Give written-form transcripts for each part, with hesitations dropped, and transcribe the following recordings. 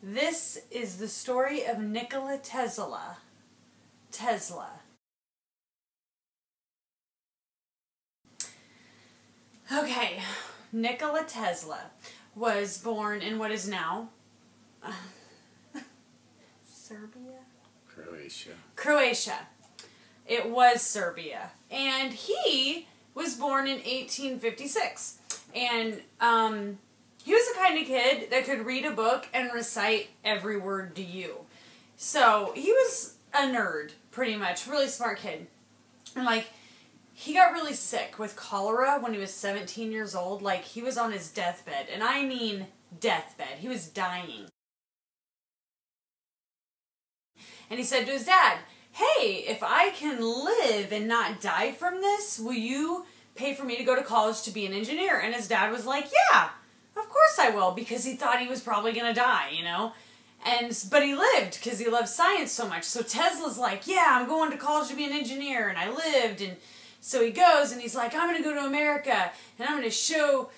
This is the story of Nikola Tesla. Okay, Nikola Tesla was born in what is now Serbia? Croatia. It was Serbia. And he was born in 1856. And he was the kind of kid that could read a book and recite every word to you. So he was a nerd, pretty much. Really smart kid. And like, he got really sick with cholera when he was 17 years old. Like, he was on his deathbed. And I mean deathbed. He was dying. And he said to his dad, "Hey, if I can live and not die from this, will you pay for me to go to college to be an engineer?" And his dad was like, "Yeah, of course I will," because he thought he was probably going to die, you know. But he lived because he loved science so much. So Tesla's like, "Yeah, I'm going to college to be an engineer," and I lived. And so he goes and he's like, "I'm going to go to America and I'm going to show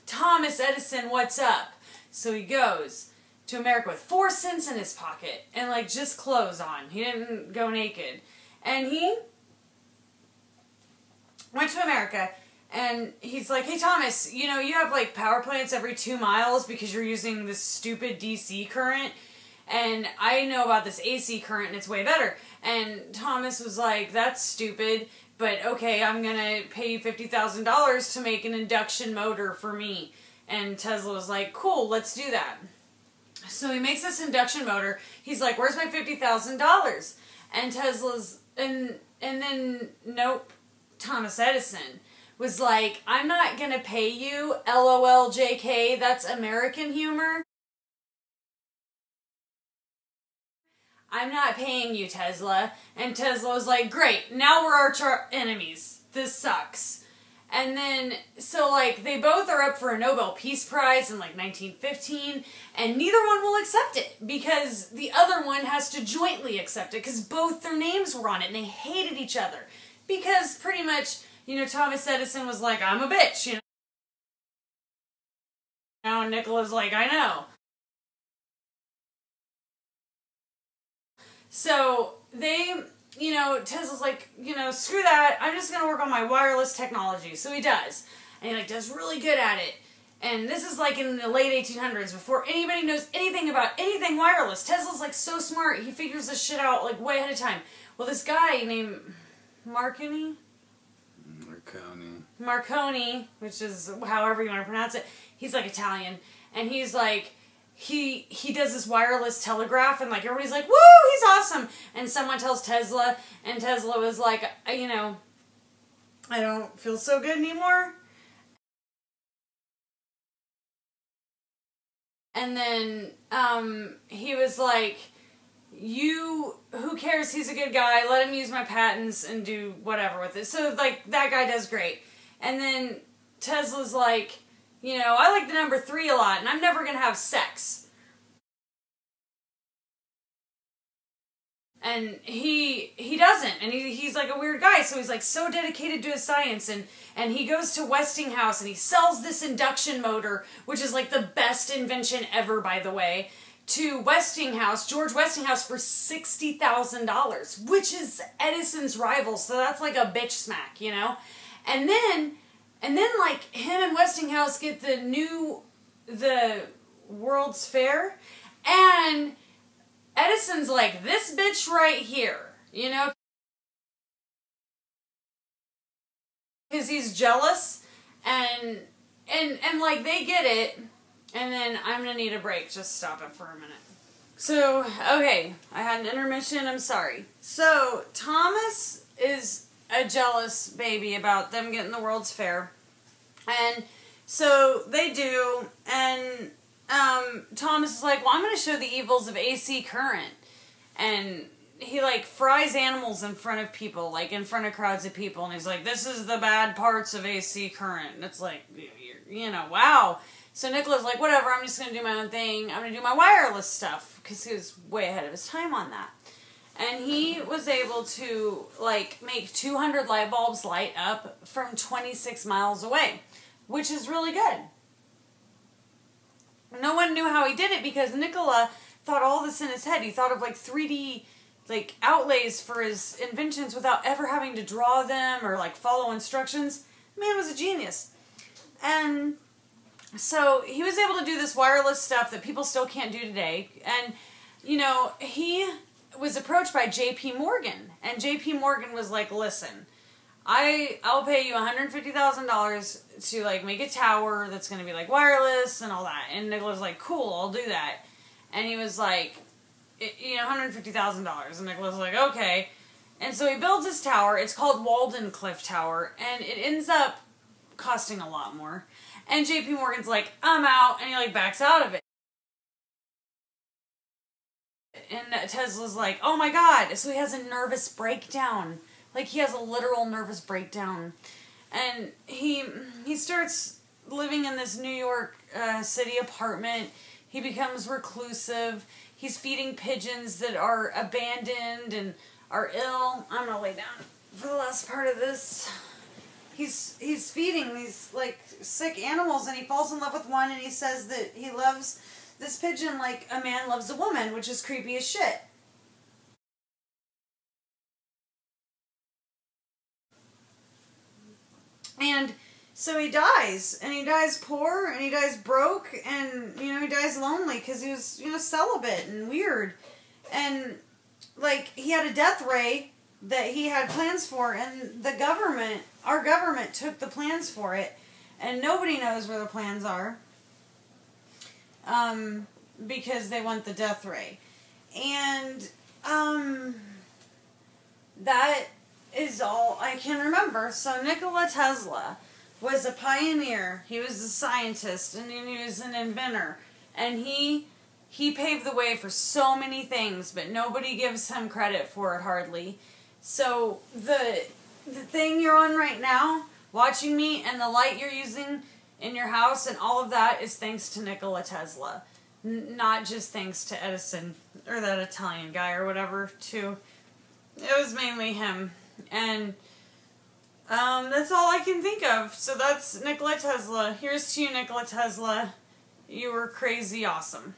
Thomas Edison what's up." So he goes to America with 4 cents in his pocket and like just clothes on. He didn't go naked. And he went to America and he's like, "Hey Thomas, you know, you have like power plants every 2 miles because you're using this stupid DC current. And I know about this AC current and it's way better." And Thomas was like, "That's stupid, but okay, I'm going to pay you $50,000 to make an induction motor for me." And Tesla was like, "Cool, let's do that." So he makes this induction motor. He's like, "Where's my $50,000? And Tesla's, and then, nope, Thomas Edison was like, "I'm not going to pay you, LOL JK, that's American humor. I'm not paying you, Tesla." And Tesla was like, "Great, now we're arch enemies. This sucks." And then, so like, they both are up for a Nobel Peace Prize in like 1915, and neither one will accept it, because the other one has to jointly accept it, because both their names were on it, and they hated each other. Because pretty much, you know, Thomas Edison was like, "I'm a bitch," you know, and Nikola's like, "I know." So they, you know, Tesla's like, you know, "Screw that, I'm just going to work on my wireless technology." So he does. And he like does really good at it. And this is like in the late 1800s, before anybody knows anything about anything wireless. Tesla's like so smart, he figures this shit out like way ahead of time. Well, this guy named Marconi, which is however you want to pronounce it, he's like Italian. And he's like, he does this wireless telegraph, and like everybody's like, "Woo, he's awesome." And someone tells Tesla, and Tesla was like, "You know, I don't feel so good anymore." And then he was like, who cares, he's a good guy, let him use my patents and do whatever with it. So like that guy does great. And then Tesla's like, "You know, I like the number 3 a lot, and I'm never going to have sex." And he doesn't, and he's like a weird guy, so he's like so dedicated to his science, and he goes to Westinghouse, and he sells this induction motor, which is like the best invention ever, by the way, to Westinghouse, George Westinghouse, for $60,000, which is Edison's rival, so that's like a bitch smack, you know? And then like, him and Westinghouse get the World's Fair, and Edison's like, "This bitch right here," you know? Because he's jealous, and like, they get it, and then I'm gonna need a break. Just stop it for a minute. So, okay, I had an intermission, I'm sorry. So, Thomas is a jealous baby about them getting the World's Fair. And so they do, and Thomas is like, "Well, I'm going to show the evils of AC current." And he like fries animals in front of people, like in front of crowds of people, and he's like, "This is the bad parts of AC current." And it's like, you know, wow. So Nikola's like, "Whatever, I'm just going to do my own thing. I'm going to do my wireless stuff," because he was way ahead of his time on that. And he was able to like make 200 light bulbs light up from 26 miles away, which is really good. no one knew how he did it because Nikola thought all this in his head. He thought of like 3D like outlays for his inventions without ever having to draw them or like follow instructions. Man was a genius. And so he was able to do this wireless stuff that people still can't do today. And, you know, he was approached by J.P. Morgan. And J.P. Morgan was like, listen, I'll pay you $150,000 to like make a tower that's going to be like wireless and all that. And Nikola's like, cool, I'll do that. And he was like, you know, $150,000. And Nikola's like, okay. And so he builds this tower. It's called Walden Cliff Tower. And it ends up costing a lot more. And J.P. Morgan's like, I'm out. And he like backs out of it. And Tesla's like, oh my God. So he has a nervous breakdown. Like, he has a literal nervous breakdown. And he starts living in this New York City apartment. He becomes reclusive. He's feeding pigeons that are abandoned and are ill. I'm going to lay down for the last part of this. He's feeding these, like, sick animals, and he falls in love with one, and he says that he loves this pigeon like a man loves a woman, which is creepy as shit. And so he dies, and he dies poor, and he dies broke, and, you know, he dies lonely because he was, you know, celibate and weird. And, like, he had a death ray that he had plans for, and the government, our government, took the plans for it, and nobody knows where the plans are, because they want the death ray. And, that is all I can remember. So Nikola Tesla was a pioneer. He was a scientist, and he was an inventor. And he paved the way for so many things, but nobody gives him credit for it hardly. So the thing you're on right now, watching me, and the light you're using in your house and all of that is thanks to Nikola Tesla. Not just thanks to Edison or that Italian guy or whatever, too. It was mainly him. And that's all I can think of. So that's Nikola Tesla. Here's to you, Nikola Tesla. You were crazy awesome.